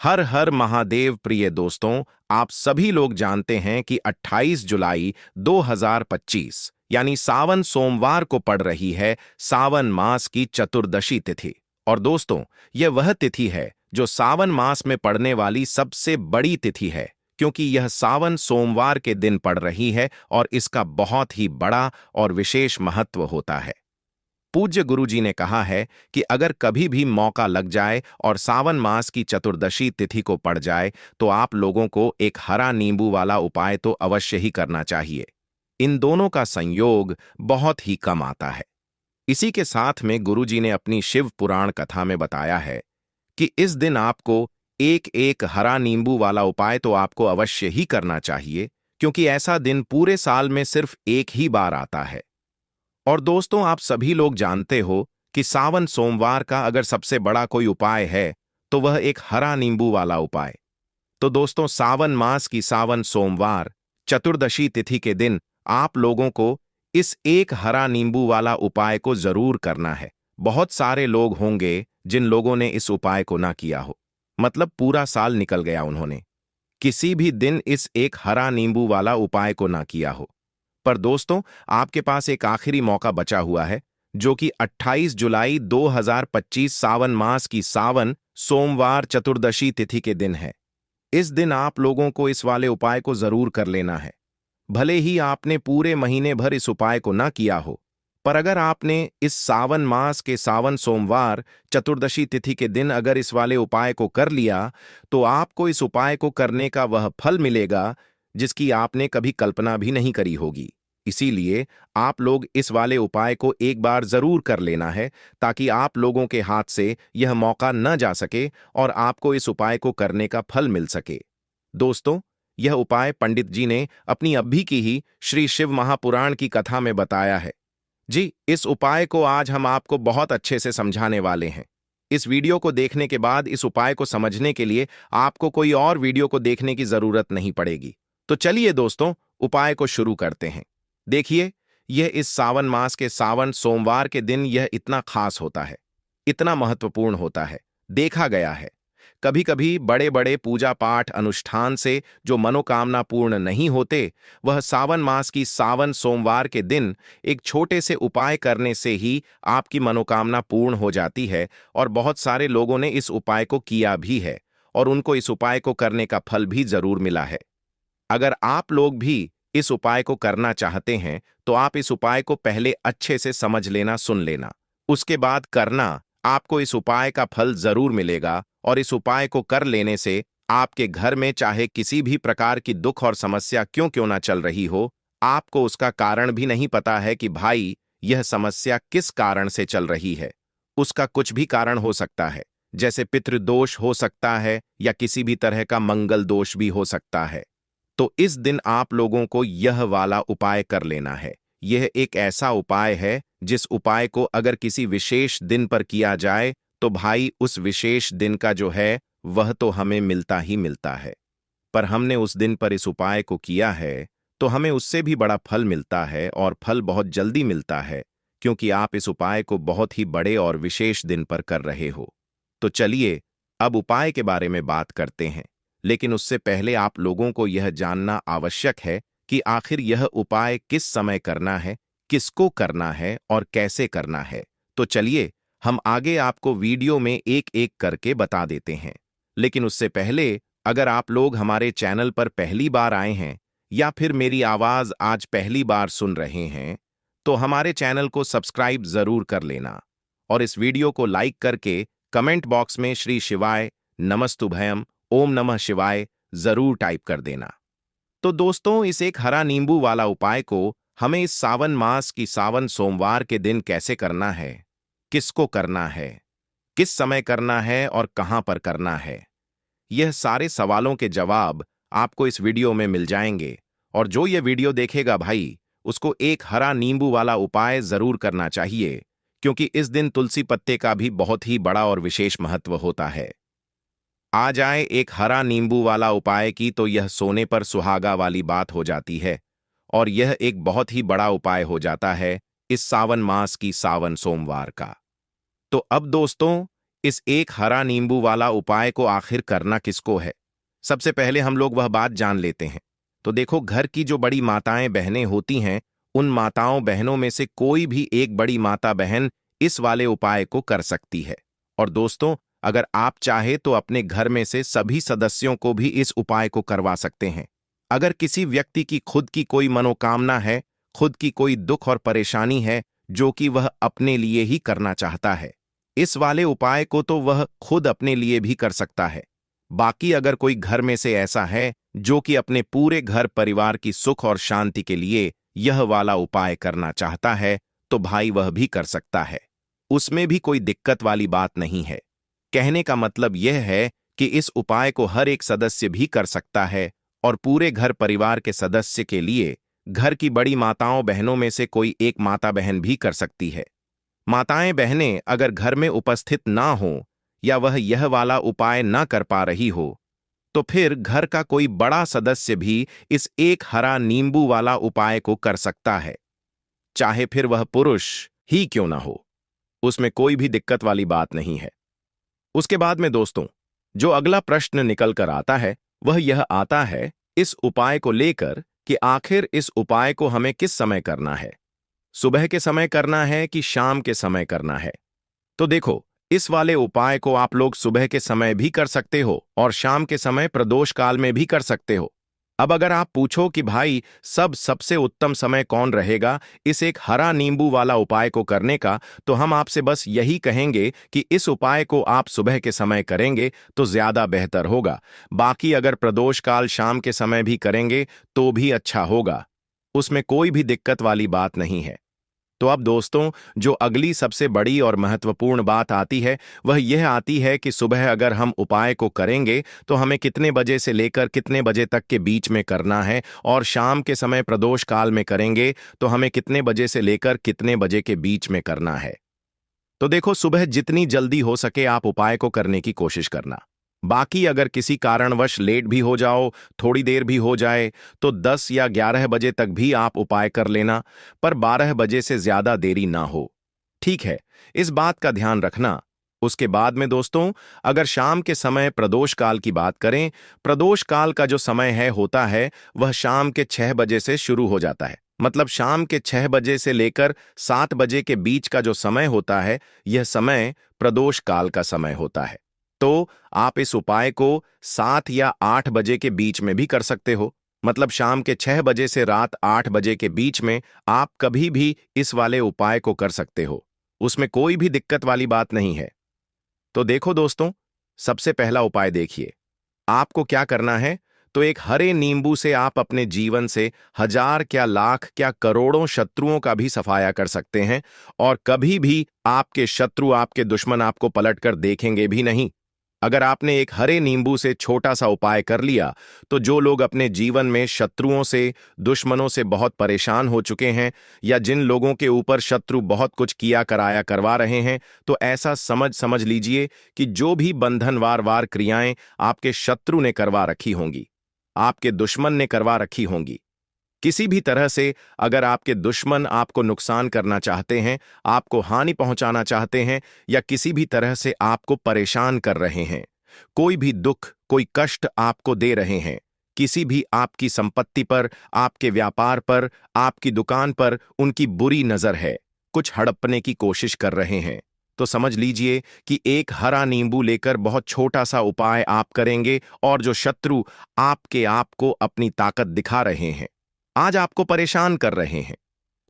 हर हर महादेव प्रिय दोस्तों, आप सभी लोग जानते हैं कि 28 जुलाई 2025 यानी सावन सोमवार को पड़ रही है सावन मास की चतुर्दशी तिथि। और दोस्तों, यह वह तिथि है जो सावन मास में पड़ने वाली सबसे बड़ी तिथि है, क्योंकि यह सावन सोमवार के दिन पड़ रही है और इसका बहुत ही बड़ा और विशेष महत्व होता है। पूज्य गुरुजी ने कहा है कि अगर कभी भी मौका लग जाए और सावन मास की चतुर्दशी तिथि को पड़ जाए तो आप लोगों को एक हरा नींबू वाला उपाय तो अवश्य ही करना चाहिए। इन दोनों का संयोग बहुत ही कम आता है। इसी के साथ में गुरुजी ने अपनी शिव पुराण कथा में बताया है कि इस दिन आपको एक एक हरा नींबू वाला उपाय तो आपको अवश्य ही करना चाहिए, क्योंकि ऐसा दिन पूरे साल में सिर्फ एक ही बार आता है। और दोस्तों, आप सभी लोग जानते हो कि सावन सोमवार का अगर सबसे बड़ा कोई उपाय है तो वह एक हरा नींबू वाला उपाय। तो दोस्तों, सावन मास की सावन सोमवार चतुर्दशी तिथि के दिन आप लोगों को इस एक हरा नींबू वाला उपाय को जरूर करना है। बहुत सारे लोग होंगे जिन लोगों ने इस उपाय को ना किया हो, मतलब पूरा साल निकल गया उन्होंने किसी भी दिन इस एक हरा नींबू वाला उपाय को ना किया हो। पर दोस्तों, आपके पास एक आखिरी मौका बचा हुआ है, जो कि 28 जुलाई 2025 सावन मास की सावन सोमवार चतुर्दशी तिथि के दिन है। इस दिन आप लोगों को इस वाले उपाय को जरूर कर लेना है। भले ही आपने पूरे महीने भर इस उपाय को ना किया हो, पर अगर आपने इस सावन मास के सावन सोमवार चतुर्दशी तिथि के दिन अगर इस वाले उपाय को कर लिया, तो आपको इस उपाय को करने का वह फल मिलेगा जिसकी आपने कभी कल्पना भी नहीं करी होगी। इसीलिए आप लोग इस वाले उपाय को एक बार जरूर कर लेना है, ताकि आप लोगों के हाथ से यह मौका न जा सके और आपको इस उपाय को करने का फल मिल सके। दोस्तों, यह उपाय पंडित जी ने अपनी अभी की ही श्री शिव महापुराण की कथा में बताया है। जी, इस उपाय को आज हम आपको बहुत अच्छे से समझाने वाले हैं। इस वीडियो को देखने के बाद इस उपाय को समझने के लिए आपको कोई और वीडियो को देखने की जरूरत नहीं पड़ेगी। तो चलिए दोस्तों, उपाय को शुरू करते हैं। देखिए, यह इस सावन मास के सावन सोमवार के दिन यह इतना खास होता है, इतना महत्वपूर्ण होता है। देखा गया है, कभी कभी बड़े बड़े पूजा पाठ अनुष्ठान से जो मनोकामना पूर्ण नहीं होते, वह सावन मास की सावन सोमवार के दिन एक छोटे से उपाय करने से ही आपकी मनोकामना पूर्ण हो जाती है। और बहुत सारे लोगों ने इस उपाय को किया भी है और उनको इस उपाय को करने का फल भी जरूर मिला है। अगर आप लोग भी इस उपाय को करना चाहते हैं तो आप इस उपाय को पहले अच्छे से समझ लेना, सुन लेना, उसके बाद करना। आपको इस उपाय का फल जरूर मिलेगा और इस उपाय को कर लेने से आपके घर में चाहे किसी भी प्रकार की दुख और समस्या क्यों क्यों ना चल रही हो, आपको उसका कारण भी नहीं पता है कि भाई यह समस्या किस कारण से चल रही है। उसका कुछ भी कारण हो सकता है, जैसे पितृदोष हो सकता है या किसी भी तरह का मंगल दोष भी हो सकता है। तो इस दिन आप लोगों को यह वाला उपाय कर लेना है। यह एक ऐसा उपाय है जिस उपाय को अगर किसी विशेष दिन पर किया जाए तो भाई उस विशेष दिन का जो है वह तो हमें मिलता ही मिलता है। पर हमने उस दिन पर इस उपाय को किया है तो हमें उससे भी बड़ा फल मिलता है, और फल बहुत जल्दी मिलता है, क्योंकि आप इस उपाय को बहुत ही बड़े और विशेष दिन पर कर रहे हो। तो चलिए अब उपाय के बारे में बात करते हैं, लेकिन उससे पहले आप लोगों को यह जानना आवश्यक है कि आखिर यह उपाय किस समय करना है, किसको करना है और कैसे करना है। तो चलिए हम आगे आपको वीडियो में एक एक करके बता देते हैं। लेकिन उससे पहले, अगर आप लोग हमारे चैनल पर पहली बार आए हैं या फिर मेरी आवाज आज पहली बार सुन रहे हैं, तो हमारे चैनल को सब्सक्राइब जरूर कर लेना और इस वीडियो को लाइक करके कमेंट बॉक्स में श्री शिवाय नमस्तुभयम ओम नमः शिवाय जरूर टाइप कर देना। तो दोस्तों, इस एक हरा नींबू वाला उपाय को हमें इस सावन मास की सावन सोमवार के दिन कैसे करना है, किसको करना है, किस समय करना है और कहां पर करना है, यह सारे सवालों के जवाब आपको इस वीडियो में मिल जाएंगे। और जो यह वीडियो देखेगा भाई, उसको एक हरा नींबू वाला उपाय जरूर करना चाहिए, क्योंकि इस दिन तुलसी पत्ते का भी बहुत ही बड़ा और विशेष महत्व होता है। आ जाए एक हरा नींबू वाला उपाय की तो यह सोने पर सुहागा वाली बात हो जाती है, और यह एक बहुत ही बड़ा उपाय हो जाता है इस सावन मास की सावन सोमवार का। तो अब दोस्तों, इस एक हरा नींबू वाला उपाय को आखिर करना किसको है? सबसे पहले हम लोग वह बात जान लेते हैं। तो देखो, घर की जो बड़ी माताएं बहनें होती हैं, उन माताओं बहनों में से कोई भी एक बड़ी माता बहन इस वाले उपाय को कर सकती है। और दोस्तों, अगर आप चाहे तो अपने घर में से सभी सदस्यों को भी इस उपाय को करवा सकते हैं। अगर किसी व्यक्ति की खुद की कोई मनोकामना है, खुद की कोई दुख और परेशानी है जो कि वह अपने लिए ही करना चाहता है, इस वाले उपाय को तो वह खुद अपने लिए भी कर सकता है। बाकी अगर कोई घर में से ऐसा है जो कि अपने पूरे घर परिवार की सुख और शांति के लिए यह वाला उपाय करना चाहता है, तो भाई वह भी कर सकता है। उसमें भी कोई दिक्कत वाली बात नहीं है। कहने का मतलब यह है कि इस उपाय को हर एक सदस्य भी कर सकता है और पूरे घर परिवार के सदस्य के लिए घर की बड़ी माताओं बहनों में से कोई एक माता बहन भी कर सकती है। माताएं बहनें अगर घर में उपस्थित ना हो या वह यह वाला उपाय ना कर पा रही हो, तो फिर घर का कोई बड़ा सदस्य भी इस एक हरा नींबू वाला उपाय को कर सकता है, चाहे फिर वह पुरुष ही क्यों ना हो। उसमें कोई भी दिक्कत वाली बात नहीं है। उसके बाद में दोस्तों, जो अगला प्रश्न निकल कर आता है वह यह आता है इस उपाय को लेकर कि आखिर इस उपाय को हमें किस समय करना है। सुबह के समय करना है कि शाम के समय करना है? तो देखो, इस वाले उपाय को आप लोग सुबह के समय भी कर सकते हो और शाम के समय प्रदोष काल में भी कर सकते हो। अब अगर आप पूछो कि भाई सबसे उत्तम समय कौन रहेगा इस एक हरा नींबू वाला उपाय को करने का, तो हम आपसे बस यही कहेंगे कि इस उपाय को आप सुबह के समय करेंगे तो ज्यादा बेहतर होगा। बाकी अगर प्रदोष काल शाम के समय भी करेंगे तो भी अच्छा होगा। उसमें कोई भी दिक्कत वाली बात नहीं है। तो अब दोस्तों, जो अगली सबसे बड़ी और महत्वपूर्ण बात आती है वह यह आती है कि सुबह अगर हम उपाय को करेंगे तो हमें कितने बजे से लेकर कितने बजे तक के बीच में करना है, और शाम के समय प्रदोष काल में करेंगे तो हमें कितने बजे से लेकर कितने बजे के बीच में करना है। तो देखो, सुबह जितनी जल्दी हो सके आप उपाय को करने की कोशिश करना। बाकी अगर किसी कारणवश लेट भी हो जाओ, थोड़ी देर भी हो जाए, तो 10 या 11 बजे तक भी आप उपाय कर लेना, पर 12 बजे से ज्यादा देरी ना हो। ठीक है, इस बात का ध्यान रखना। उसके बाद में दोस्तों, अगर शाम के समय प्रदोष काल की बात करें, प्रदोष काल का जो समय है होता है वह शाम के 6 बजे से शुरू हो जाता है। मतलब शाम के 6 बजे से लेकर 7 बजे के बीच का जो समय होता है, यह समय प्रदोष काल का समय होता है। तो आप इस उपाय को 7 या 8 बजे के बीच में भी कर सकते हो। मतलब शाम के 6 बजे से रात 8 बजे के बीच में आप कभी भी इस वाले उपाय को कर सकते हो। उसमें कोई भी दिक्कत वाली बात नहीं है। तो देखो दोस्तों, सबसे पहला उपाय देखिए। आपको क्या करना है, तो एक हरे नींबू से आप अपने जीवन से हजार क्या लाख क्या करोड़ों शत्रुओं का भी सफाया कर सकते हैं, और कभी भी आपके शत्रु आपके दुश्मन आपको पलटकर देखेंगे भी नहीं। अगर आपने एक हरे नींबू से छोटा सा उपाय कर लिया, तो जो लोग अपने जीवन में शत्रुओं से, दुश्मनों से बहुत परेशान हो चुके हैं, या जिन लोगों के ऊपर शत्रु बहुत कुछ किया कराया करवा रहे हैं, तो ऐसा समझ लीजिए कि जो भी बंधनवार वार क्रियाएं आपके शत्रु ने करवा रखी होंगी, आपके दुश्मन ने करवा रखी होंगी। किसी भी तरह से अगर आपके दुश्मन आपको नुकसान करना चाहते हैं, आपको हानि पहुंचाना चाहते हैं, या किसी भी तरह से आपको परेशान कर रहे हैं, कोई भी दुख कोई कष्ट आपको दे रहे हैं, किसी भी आपकी संपत्ति पर, आपके व्यापार पर, आपकी दुकान पर उनकी बुरी नजर है, कुछ हड़पने की कोशिश कर रहे हैं, तो समझ लीजिए कि एक हरा नींबू लेकर बहुत छोटा सा उपाय आप करेंगे, और जो शत्रु आपके आप को अपनी ताकत दिखा रहे हैं, आज आपको परेशान कर रहे हैं,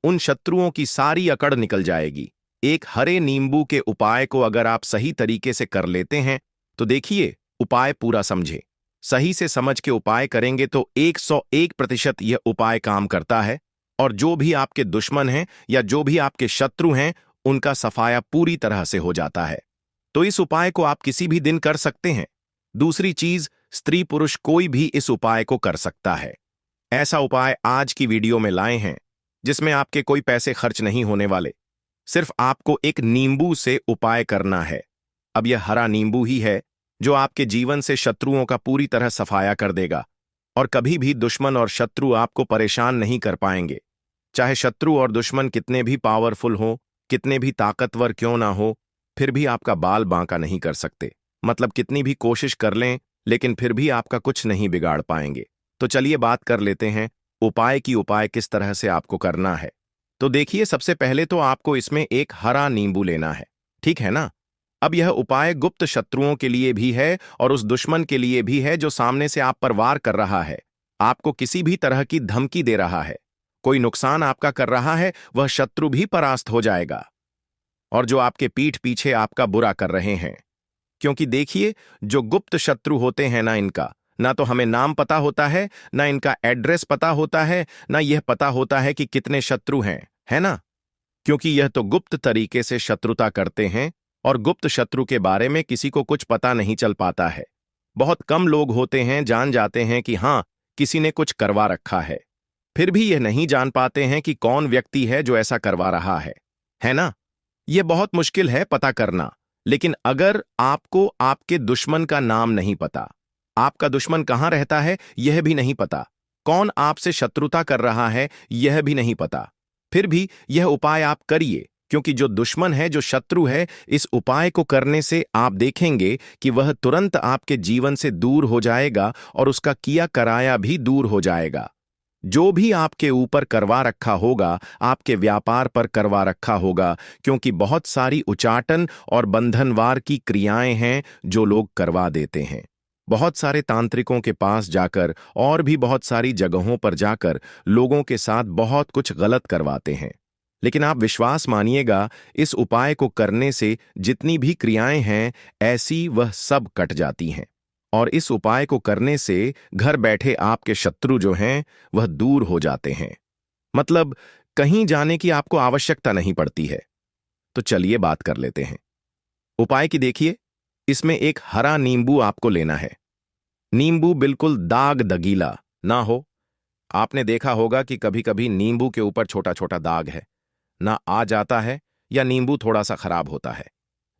उन शत्रुओं की सारी अकड़ निकल जाएगी। एक हरे नींबू के उपाय को अगर आप सही तरीके से कर लेते हैं, तो देखिए, उपाय पूरा समझे। सही से समझ के उपाय करेंगे तो 101% यह उपाय काम करता है, और जो भी आपके दुश्मन हैं या जो भी आपके शत्रु हैं, उनका सफाया पूरी तरह से हो जाता है। तो इस उपाय को आप किसी भी दिन कर सकते हैं। दूसरी चीज, स्त्री पुरुष कोई भी इस उपाय को कर सकता है। ऐसा उपाय आज की वीडियो में लाए हैं जिसमें आपके कोई पैसे खर्च नहीं होने वाले। सिर्फ आपको एक नींबू से उपाय करना है। अब यह हरा नींबू ही है जो आपके जीवन से शत्रुओं का पूरी तरह सफाया कर देगा, और कभी भी दुश्मन और शत्रु आपको परेशान नहीं कर पाएंगे। चाहे शत्रु और दुश्मन कितने भी पावरफुल हो, कितने भी ताकतवर क्यों ना हो, फिर भी आपका बाल बांका नहीं कर सकते। मतलब कितनी भी कोशिश कर लें, लेकिन फिर भी आपका कुछ नहीं बिगाड़ पाएंगे। तो चलिए बात कर लेते हैं उपाय किस तरह से आपको करना है। तो देखिए, सबसे पहले तो आपको इसमें एक हरा नींबू लेना है, ठीक है ना। अब यह उपाय गुप्त शत्रुओं के लिए भी है और उस दुश्मन के लिए भी है जो सामने से आप पर वार कर रहा है, आपको किसी भी तरह की धमकी दे रहा है, कोई नुकसान आपका कर रहा है, वह शत्रु भी परास्त हो जाएगा। और जो आपके पीठ पीछे आपका बुरा कर रहे हैं, क्योंकि देखिए, जो गुप्त शत्रु होते हैं ना, इनका ना तो हमें नाम पता होता है, ना इनका एड्रेस पता होता है, ना यह पता होता है कि कितने शत्रु हैं, है ना। क्योंकि यह तो गुप्त तरीके से शत्रुता करते हैं और गुप्त शत्रु के बारे में किसी को कुछ पता नहीं चल पाता है। बहुत कम लोग होते हैं जान जाते हैं कि हाँ, किसी ने कुछ करवा रखा है। फिर भी यह नहीं जान पाते हैं कि कौन व्यक्ति है जो ऐसा करवा रहा है ना। यह बहुत मुश्किल है पता करना। लेकिन अगर आपको आपके दुश्मन का नाम नहीं पता, आपका दुश्मन कहां रहता है यह भी नहीं पता, कौन आपसे शत्रुता कर रहा है यह भी नहीं पता, फिर भी यह उपाय आप करिए, क्योंकि जो दुश्मन है, जो शत्रु है, इस उपाय को करने से आप देखेंगे कि वह तुरंत आपके जीवन से दूर हो जाएगा और उसका किया कराया भी दूर हो जाएगा। जो भी आपके ऊपर करवा रखा होगा, आपके व्यापार पर करवा रखा होगा, क्योंकि बहुत सारी उचाटन और बंधनवार की क्रियाएं हैं जो लोग करवा देते हैं। बहुत सारे तांत्रिकों के पास जाकर और भी बहुत सारी जगहों पर जाकर लोगों के साथ बहुत कुछ गलत करवाते हैं। लेकिन आप विश्वास मानिएगा, इस उपाय को करने से जितनी भी क्रियाएं हैं ऐसी, वह सब कट जाती हैं। और इस उपाय को करने से घर बैठे आपके शत्रु जो हैं वह दूर हो जाते हैं। मतलब कहीं जाने की आपको आवश्यकता नहीं पड़ती है। तो चलिए बात कर लेते हैं उपाय की। देखिए, इसमें एक हरा नींबू आपको लेना है। नींबू बिल्कुल दाग दगीला ना हो। आपने देखा होगा कि कभी कभी नींबू के ऊपर छोटा छोटा दाग है, ना आ जाता है या नींबू थोड़ा सा खराब होता है।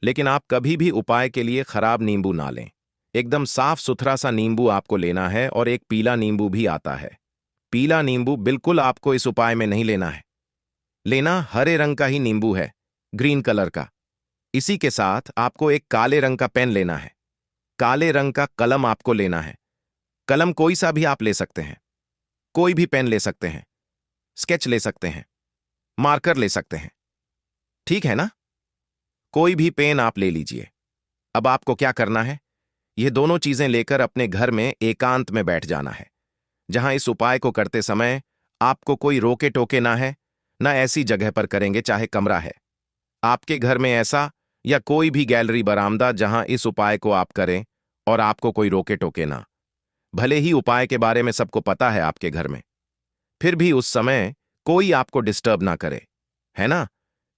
लेकिन आप कभी भी उपाय के लिए खराब नींबू ना लें। एकदम साफ सुथरा सा नींबू आपको लेना है। और एक पीला नींबू भी आता है। पीला नींबू बिल्कुल आपको इस उपाय में नहीं लेना है। लेना हरे रंग का ही नींबू है, ग्रीन कलर का। इसी के साथ आपको एक काले रंग का पेन लेना है। काले रंग का कलम आपको लेना है। कलम कोई सा भी आप ले सकते हैं, कोई भी पेन ले सकते हैं, स्केच ले सकते हैं, मार्कर ले सकते हैं, ठीक है ना। कोई भी पेन आप ले लीजिए। अब आपको क्या करना है, ये दोनों चीजें लेकर अपने घर में एकांत में बैठ जाना है, जहां इस उपाय को करते समय आपको कोई रोके टोके ना है। ना ऐसी जगह पर करेंगे चाहे कमरा है आपके घर में ऐसा, या कोई भी गैलरी बरामदा जहां इस उपाय को आप करें और आपको कोई रोके टोके ना। भले ही उपाय के बारे में सबको पता है आपके घर में, फिर भी उस समय कोई आपको डिस्टर्ब ना करे, है ना।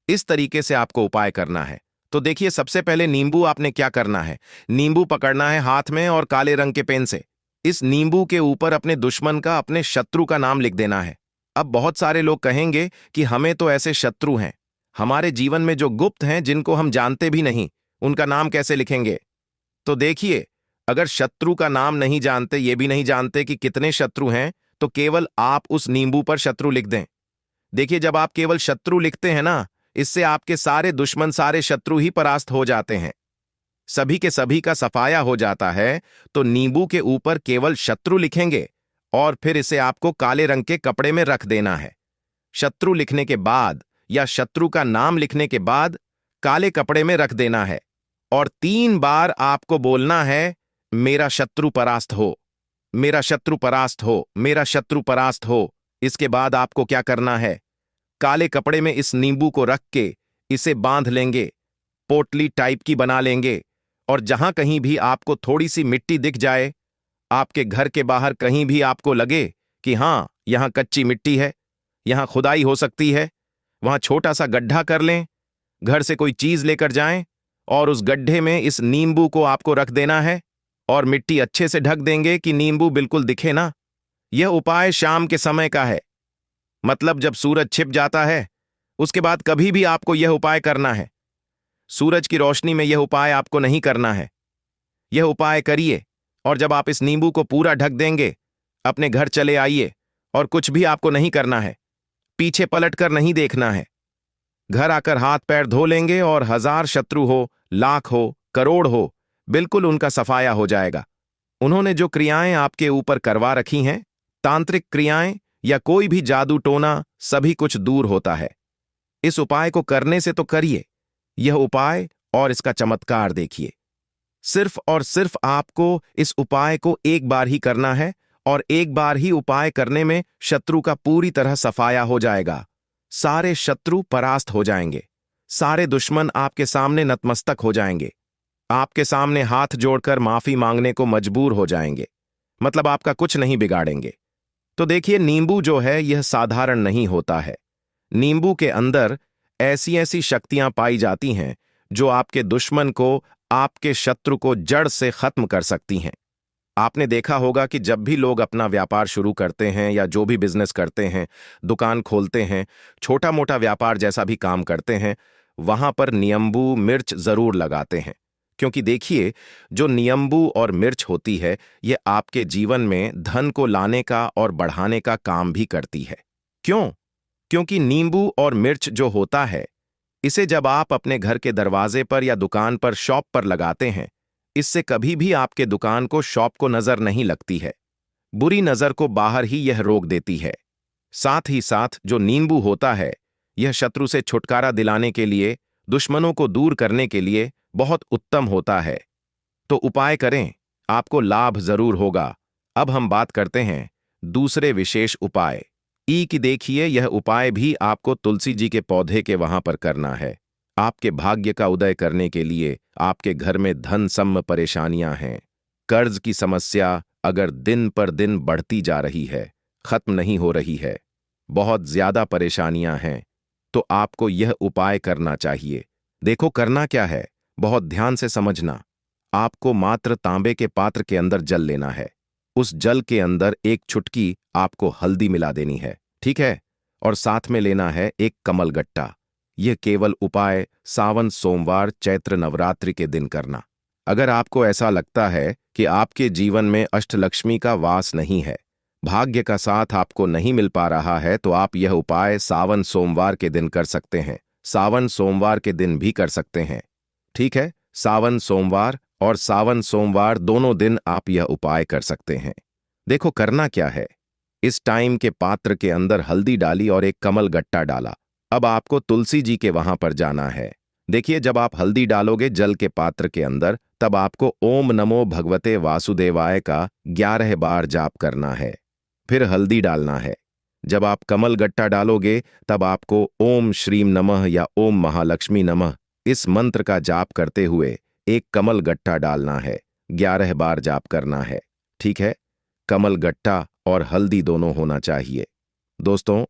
इस तरीके से आपको उपाय करना है। तो देखिए, सबसे पहले नींबू आपने क्या करना है, नींबू पकड़ना है हाथ में और काले रंग के पेन से इस नींबू के ऊपर अपने दुश्मन का, अपने शत्रु का नाम लिख देना है। अब बहुत सारे लोग कहेंगे कि हमें तो ऐसे शत्रु हैं हमारे जीवन में जो गुप्त हैं, जिनको हम जानते भी नहीं, उनका नाम कैसे लिखेंगे। तो देखिए, अगर शत्रु का नाम नहीं जानते, ये भी नहीं जानते कि कितने शत्रु हैं, तो केवल आप उस नींबू पर शत्रु लिख दें। देखिए, जब आप केवल शत्रु लिखते हैं ना, इससे आपके सारे दुश्मन, सारे शत्रु ही परास्त हो जाते हैं। सभी के सभी का सफाया हो जाता है। तो नींबू के ऊपर केवल शत्रु लिखेंगे और फिर इसे आपको काले रंग के कपड़े में रख देना है। शत्रु लिखने के बाद या शत्रु का नाम लिखने के बाद काले कपड़े में रख देना है और 3 बार आपको बोलना है, मेरा शत्रु परास्त हो, मेरा शत्रु परास्त हो, मेरा शत्रु परास्त हो। इसके बाद आपको क्या करना है, काले कपड़े में इस नींबू को रख के इसे बांध लेंगे, पोटली टाइप की बना लेंगे। और जहां कहीं भी आपको थोड़ी सी मिट्टी दिख जाए, आपके घर के बाहर कहीं भी आपको लगे कि हां, यहां कच्ची मिट्टी है, यहां खुदाई हो सकती है, वहां छोटा सा गड्ढा कर लें। घर से कोई चीज लेकर जाएं और उस गड्ढे में इस नींबू को आपको रख देना है और मिट्टी अच्छे से ढक देंगे कि नींबू बिल्कुल दिखे ना। यह उपाय शाम के समय का है, मतलब जब सूरज छिप जाता है उसके बाद कभी भी आपको यह उपाय करना है। सूरज की रोशनी में यह उपाय आपको नहीं करना है। यह उपाय करिए और जब आप इस नींबू को पूरा ढक देंगे, अपने घर चले आइए और कुछ भी आपको नहीं करना है, पीछे पलट कर नहीं देखना है। घर आकर हाथ पैर धो लेंगे और 1000 शत्रु हो, लाख हो, करोड़ हो, बिल्कुल उनका सफाया हो जाएगा। उन्होंने जो क्रियाएं आपके ऊपर करवा रखी हैं, तांत्रिक क्रियाएं या कोई भी जादू टोना, सभी कुछ दूर होता है। इस उपाय को करने से तो करिए यह उपाय और इसका चमत्कार देखिए। सिर्फ और सिर्फ आपको इस उपाय को एक बार ही करना है और एक बार ही उपाय करने में शत्रु का पूरी तरह सफाया हो जाएगा। सारे शत्रु परास्त हो जाएंगे, सारे दुश्मन आपके सामने नतमस्तक हो जाएंगे, आपके सामने हाथ जोड़कर माफी मांगने को मजबूर हो जाएंगे, मतलब आपका कुछ नहीं बिगाड़ेंगे। तो देखिए, नींबू जो है यह साधारण नहीं होता है। नींबू के अंदर ऐसी ऐसी शक्तियां पाई जाती हैं जो आपके दुश्मन को, आपके शत्रु को जड़ से खत्म कर सकती हैं। आपने देखा होगा कि जब भी लोग अपना व्यापार शुरू करते हैं या जो भी बिजनेस करते हैं, दुकान खोलते हैं, छोटा मोटा व्यापार जैसा भी काम करते हैं, वहां पर नींबू मिर्च जरूर लगाते हैं। क्योंकि देखिए, जो नींबू और मिर्च होती है, ये आपके जीवन में धन को लाने का और बढ़ाने का काम भी करती है। क्यों? क्योंकि नींबू और मिर्च जो होता है, इसे जब आप अपने घर के दरवाजे पर या दुकान पर, शॉप पर लगाते हैं, इससे कभी भी आपके दुकान को, शॉप को नजर नहीं लगती है। बुरी नजर को बाहर ही यह रोक देती है। साथ ही साथ जो नींबू होता है, यह शत्रु से छुटकारा दिलाने के लिए, दुश्मनों को दूर करने के लिए बहुत उत्तम होता है। तो उपाय करें, आपको लाभ जरूर होगा। अब हम बात करते हैं दूसरे विशेष उपाय की देखिए, यह उपाय भी आपको तुलसी जी के पौधे के वहां पर करना है। आपके भाग्य का उदय करने के लिए आपके घर में धन सम परेशानियां हैं, कर्ज की समस्या अगर दिन पर दिन बढ़ती जा रही है, खत्म नहीं हो रही है, बहुत ज्यादा परेशानियां हैं, तो आपको यह उपाय करना चाहिए। देखो करना क्या है, बहुत ध्यान से समझना। आपको मात्र तांबे के पात्र के अंदर जल लेना है। उस जल के अंदर एक चुटकी आपको हल्दी मिला देनी है, ठीक है? और साथ में लेना है एक कमल गट्टा। यह केवल उपाय सावन सोमवार चैत्र नवरात्रि के दिन करना। अगर आपको ऐसा लगता है कि आपके जीवन में अष्टलक्ष्मी का वास नहीं है, भाग्य का साथ आपको नहीं मिल पा रहा है, तो आप यह उपाय सावन सोमवार के दिन कर सकते हैं। सावन सोमवार के दिन भी कर सकते हैं, ठीक है? सावन सोमवार और सावन सोमवार दोनों दिन आप यह उपाय कर सकते हैं। देखो करना क्या है, इस टाइम के पात्र के अंदर हल्दी डाली और एक कमल गट्टा डाला। अब आपको तुलसी जी के वहां पर जाना है। देखिए, जब आप हल्दी डालोगे जल के पात्र के अंदर, तब आपको ओम नमो भगवते वासुदेवाय का 11 बार जाप करना है, फिर हल्दी डालना है। जब आप कमल गट्टा डालोगे, तब आपको ओम श्रीम नमः या ओम महालक्ष्मी नमः इस मंत्र का जाप करते हुए एक कमल गट्टा डालना है, 11 बार जाप करना है, ठीक है? कमल गट्टा और हल्दी दोनों होना चाहिए। दोस्तों,